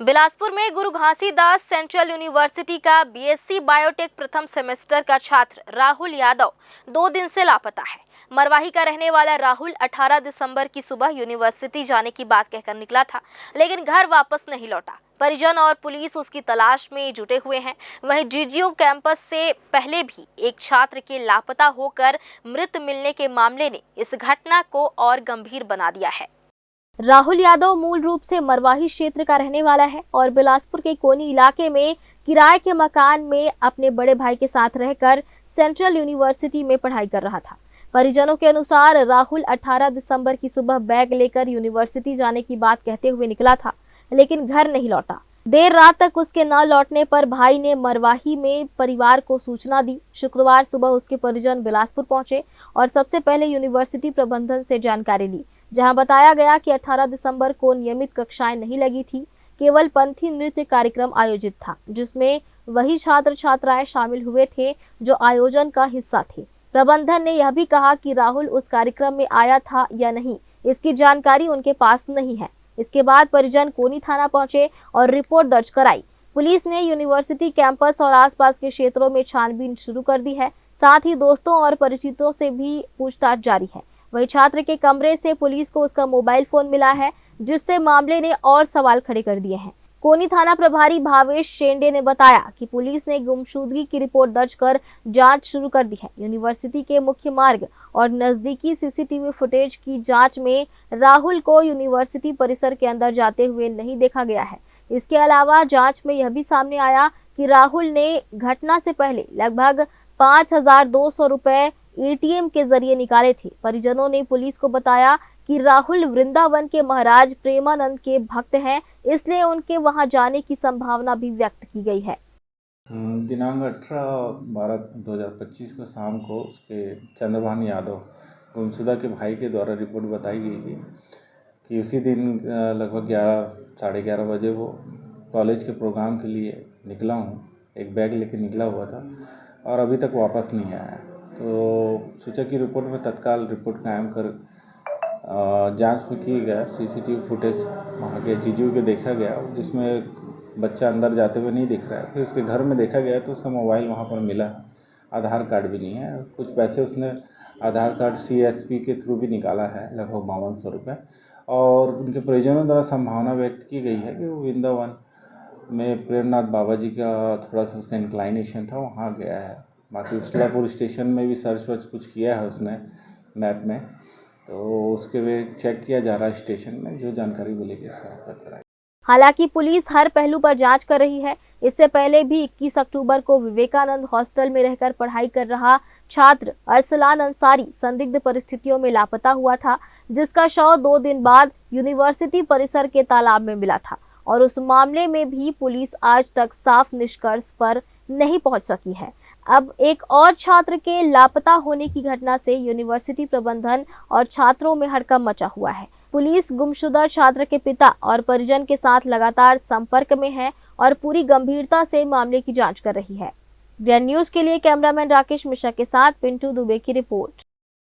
बिलासपुर में गुरु Ghasidas central university का BSc biotech प्रथम सेमेस्टर का छात्र राहुल यादव 2 दिन से लापता है। मरवाही का रहने वाला राहुल 18 दिसंबर की सुबह यूनिवर्सिटी जाने की बात कहकर निकला था, लेकिन घर वापस नहीं लौटा। परिजन और पुलिस उसकी तलाश में जुटे हुए हैं। वहीं जीजीयू कैंपस से पहले भी एक छात्र के लापता होकर मृत मिलने के मामले ने इस घटना को और गंभीर बना दिया है। राहुल यादव मूल रूप से मरवाही क्षेत्र का रहने वाला है और बिलासपुर के कोनी इलाके में किराए के मकान में अपने बड़े भाई के साथ रहकर सेंट्रल यूनिवर्सिटी में पढ़ाई कर रहा था। परिजनों के अनुसार राहुल 18 दिसंबर की सुबह बैग लेकर यूनिवर्सिटी जाने की बात कहते हुए निकला था, लेकिन घर नहीं लौटा। देर रात तक उसके न लौटने पर भाई ने मरवाही में परिवार को सूचना दी। शुक्रवार सुबह उसके परिजन बिलासपुर पहुंचे और सबसे पहले यूनिवर्सिटी प्रबंधन से जानकारी ली, जहां बताया गया कि 18 दिसंबर को नियमित कक्षाएं नहीं लगी थी, केवल पंथी नृत्य कार्यक्रम आयोजित था, जिसमें वही छात्र छात्राएं शामिल हुए थे जो आयोजन का हिस्सा थे। प्रबंधन ने यह भी कहा कि राहुल उस कार्यक्रम में आया था या नहीं, इसकी जानकारी उनके पास नहीं है। इसके बाद परिजन कोनी थाना पहुंचे और रिपोर्ट दर्ज कराई। पुलिस ने यूनिवर्सिटी कैंपस और आसपास के क्षेत्रों में छानबीन शुरू कर दी है। साथ ही दोस्तों और परिचितों से भी पूछताछ जारी है। वही छात्र के कमरे से पुलिस को उसका मोबाइल फोन मिला है, जिससे मामले ने और सवाल खड़े कर दिए हैं। कोनी थाना प्रभारी भावेश शेंडे ने बताया कि पुलिस ने गुमशुदगी की रिपोर्ट दर्ज कर जांच शुरू कर दी है। यूनिवर्सिटी के मुख्य मार्ग और नजदीकी सीसीटीवी फुटेज की जांच में राहुल को यूनिवर्सिटी परिसर के अंदर जाते हुए नहीं देखा गया है। इसके अलावा जांच में यह भी सामने आया कि राहुल ने घटना से पहले लगभग 5,200 रुपए एटीएम के जरिए निकाले थे। परिजनों ने पुलिस को बताया कि राहुल वृंदावन के महाराज प्रेमानंद के भक्त हैं, इसलिए उनके वहां जाने की संभावना भी व्यक्त की गई है। दिनांक 18/12/2025 को शाम को उसके चंद्रभान यादव गुमशुदा के भाई के द्वारा रिपोर्ट बताई गई थी कि उसी दिन लगभग 11-11:30 बजे वो कॉलेज के प्रोग्राम के लिए निकला हूँ, एक बैग लेके निकला हुआ था और अभी तक वापस नहीं आया। तो सोचा कि रिपोर्ट में तत्काल रिपोर्ट कायम कर जांच में की गया। सीसीटीवी फुटेज वहाँ के जीजीयू के देखा गया, जिसमें बच्चा अंदर जाते हुए नहीं दिख रहा है। फिर उसके घर में देखा गया तो उसका मोबाइल वहाँ पर मिला, आधार कार्ड भी नहीं है। कुछ पैसे उसने आधार कार्ड सीएसपी के थ्रू भी निकाला है, लगभग 5200 रुपये। और उनके परिजनों द्वारा संभावना व्यक्त की गई है कि वो वृंदावन में प्रेमनाथ बाबा जी का थोड़ा सा उसका इंक्लाइनेशन था, वहाँ गया है। बाकी उसलापुर स्टेशन में भी सर्च वर्च कुछ किया है उसने मैप में, तो उसके वे चेक किया जा रहा है स्टेशन में, जो जानकारी मिलेगी उससे। हालांकि पुलिस हर पहलू पर जांच कर रही है। इससे पहले भी 21 अक्टूबर को विवेकानंद हॉस्टल में रहकर पढ़ाई कर रहा छात्र अरसलान अंसारी संदिग्ध परिस्थितियों में लापता हुआ था, जिसका शव 2 दिन बाद यूनिवर्सिटी परिसर के तालाब में मिला था और उस मामले में भी पुलिस आज तक साफ निष्कर्ष पर नहीं पहुंच सकी है। अब एक और छात्र के लापता होने की घटना से यूनिवर्सिटी प्रबंधन और छात्रों में हड़कंप मचा हुआ है। पुलिस गुमशुदा छात्र के पिता और परिजन के साथ लगातार संपर्क में है और पूरी गंभीरता से मामले की जांच कर रही है। ग्रैंड न्यूज के लिए कैमरामैन राकेश मिश्रा के साथ पिंटू दुबे की रिपोर्ट।